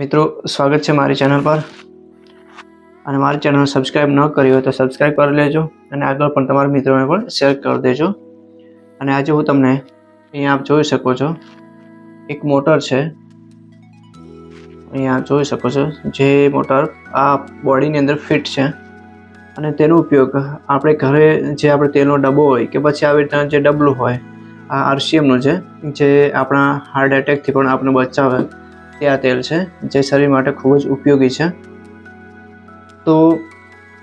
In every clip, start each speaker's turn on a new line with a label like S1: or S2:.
S1: મિત્રો સ્વાગત છે મારી ચેનલ પર અને મારી ચેનલ સબસ્ક્રાઇબ ન કરી હોય તો સબસ્ક્રાઇબ કરી લેજો અને આગળ પણ તમારા મિત્રોને પણ શેર કરી દેજો। અને આજે હું તમને અહીંયા આપ જોઈ શકો છો એક મોટર છે, અહીંયા જોઈ શકો છો જે મોટર આ બોડીની અંદર ફિટ છે અને તેનો ઉપયોગ આપણે ઘરે જે આપણે તેલનો ડબ્બો હોય કે પછી આવી રીતના જે ડબલું હોય આ RCMનું છે જે આપણા હાર્ટ એટેકથી પણ આપણે બચાવે તે આ તેલ છે જે શરીર માટે ખૂબ જ ઉપયોગી છે। તો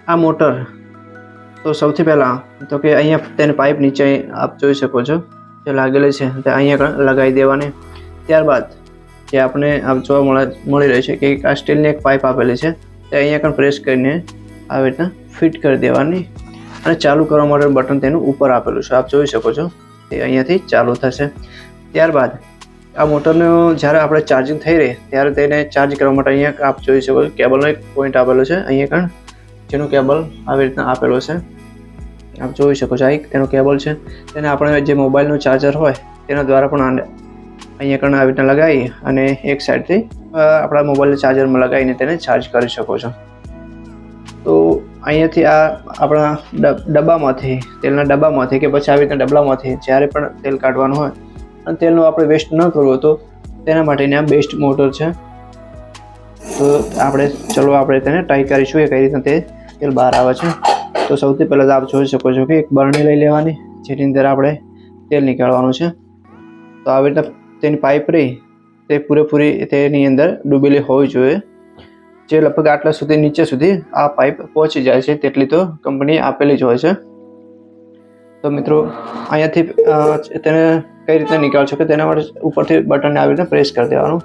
S1: આ મોટર તો સૌથી પહેલાં તો કે અહીંયા તેની પાઇપ નીચે આપ જોઈ શકો છો જે લાગેલી છે તે અહીંયા લગાવી દેવાની। ત્યારબાદ જે આપણે આપ જોવા મળી રહી છે કે આ સ્ટીલની એક પાઇપ આપેલી છે તે અહીંયા પણ પ્રેસ કરીને આવી રીતના ફિટ કરી દેવાની અને ચાલુ કરવા માટે બટન તેનું ઉપર આપેલું છે, આપ જોઈ શકો છો તે અહીંયાથી ચાલુ થશે। ત્યારબાદ આ મોટરનો જ્યારે આપણે ચાર્જિંગ થઈ રહી ત્યારે તેને ચાર્જ કરવા માટે અહીંયા આપ જોઈ શકો છો કેબલનો એક પોઈન્ટ આપેલો છે, અહીંયા પણ જેનો કેબલ આવી રીતના આપેલો છે, આપ જોઈ શકો છો આ એક તેનો કેબલ છે। તેને આપણે જે મોબાઈલનું ચાર્જર હોય તેના દ્વારા પણ અહીંયા કણ આવી રીતના લગાવી અને એક સાઈડથી આપણા મોબાઈલના ચાર્જરમાં લગાવીને તેને ચાર્જ કરી શકો છો। તો અહીંયાથી આ આપણા ડબ્બામાંથી તેલના ડબ્બામાંથી કે પછી આવી રીતના ડબલામાંથી જ્યારે પણ તેલ કાઢવાનું હોય અને તેલનો આપણે વેસ્ટ ન કરવો તો તેના માટેની આ બેસ્ટ મોટર છે। તો આપણે તેને ટ્રાય કરીશું એ કઈ રીતના તે તેલ બહાર આવે છે। તો સૌથી પહેલાં આપ જોઈ શકો છો કે એક બરણી લઈ લેવાની જેની અંદર આપણે તેલ નીકાળવાનું છે। તો આવી રીતના તેની પાઇપ રહી તે પૂરેપૂરી તેની અંદર ડૂબેલી હોવી જોઈએ, જે લગભગ આટલા સુધી નીચે સુધી આ પાઇપ પહોંચી જાય છે તેટલી તો કંપની આપેલી જ હોય છે। તો મિત્રો અહીંયાથી તેને કઈ રીતે નીકાળશો કે તેના માટે ઉપરથી બટનને આવી રીતે પ્રેસ કરી દેવાનું।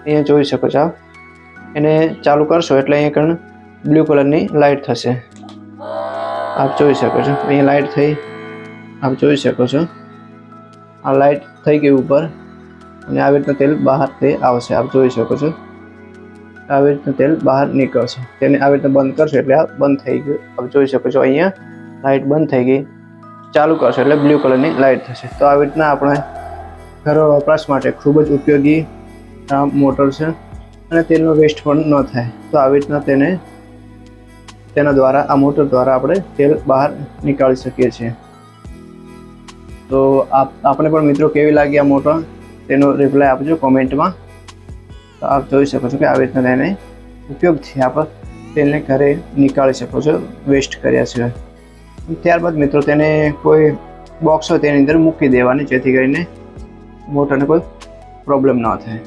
S1: અહીંયા જોઈ શકો છો એને ચાલુ કરશો એટલે અહીંયા કણ બ્લુ કલરની લાઇટ થશે, આપ જોઈ શકો છો અહીંયા લાઇટ થઈ, આપ જોઈ શકો છો આ લાઇટ થઈ ગઈ ઉપર અને આવી રીતના તેલ બહારથી આવશે, આપ જોઈ શકો છો આવી રીતના તેલ બહાર નીકળશે। તેને આવી રીતના બંધ કરશો એટલે આ બંધ થઈ ગયું, આપ જોઈ શકો છો અહીંયા લાઇટ બંધ થઈ ગઈ, ચાલુ કરશો એટલે બ્લુ કલરની લાઇટ થશે। તો આવી રીતના આપણે ઘર વપરાશ માટે ખૂબ જ ઉપયોગી આ મોટર છે અને તેલનો વેસ્ટ પણ ન થાય। તો આવી રીતના તેના દ્વારા આ મોટર દ્વારા આપણે તેલ બહાર નીકાળી શકીએ છીએ। તો આપણે પણ મિત્રો કેવી લાગી આ મોટર તેનો રિપ્લાય આપજો કોમેન્ટમાં। તો આપ જોઈ શકો છો કે આવી રીતના તેને ઉપયોગથી આપણે તેલને ઘરે નીકાળી શકો છો વેસ્ટ કર્યા સિવાય। ત્યારબાદ મિત્રો તેને કોઈ બોક્સ હોય તેની અંદર મૂકી દેવાની જેથી કરીને મોટરને કોઈ પ્રોબ્લેમ ન થાય।